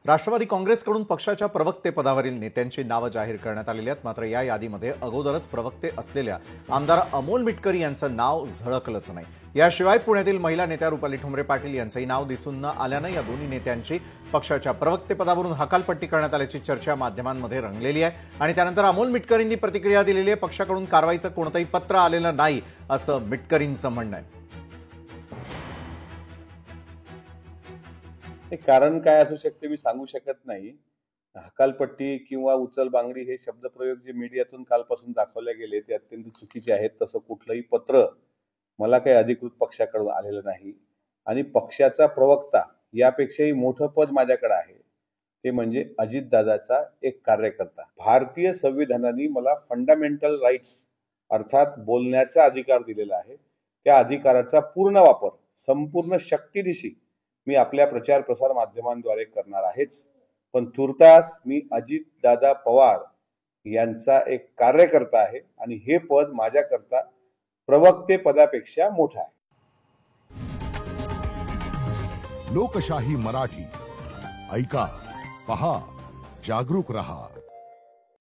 राष्ट्रवादी काँग्रेसकडून पक्षाच्या प्रवक्तेपदावरील नेत्यांची नावं जाहीर करण्यात आलेली आहेत। मात्र या यादीमध्ये अगोदरच प्रवक्ते असलेल्या आमदार अमोल मिटकरी यांचं नाव झळकलंच नाही। याशिवाय पुण्यातील महिला नेत्या रुपाली ठोंबरे पाटील यांचंही नाव दिसून न आल्यानं या दोन्ही नेत्यांची पक्षाच्या प्रवक्तेपदावरून हकालपट्टी करण्यात आल्याची चर्चा माध्यमांमध्ये रंगलेली आहे। आणि त्यानंतर अमोल मिटकरींनी प्रतिक्रिया दिलेली आहे। पक्षाकडून कारवाईचं कोणतंही पत्र आलेलं नाही असं मिटकरींचं म्हणणं आहे। कारण काय असू शकते मी सांगू शकत नाही। हकालपट्टी किंवा उचलबांगडी हे शब्दप्रयोग जे मीडियातून कालपासून दाखवले गेले ते अत्यंत चुकीचे आहेत। तसं कुठलंही पत्र मला काही अधिकृत पक्षाकडून आलेलं नाही आणि पक्षाचा प्रवक्ता यापेक्षाही मोठं पद माझ्याकडे आहे, ते म्हणजे अजितदादाचा एक कार्यकर्ता। भारतीय संविधानाने मला फंडामेंटल राईट्स अर्थात बोलण्याचा अधिकार दिलेला आहे। त्या अधिकाराचा पूर्ण वापर संपूर्ण शक्तीनिशी मी आपल्या प्रचार प्रसार माध्यमांद्वारे करणार आहेच। पण तुर्तास मी अजितदादा पवार यांचा एक कार्यकर्ता आहे आणि हे पद माझ्याकरता प्रवक्ते पदापेक्षा मोठं आहे। लोकशाही मराठी ऐका, पहा, जागरूक रहा।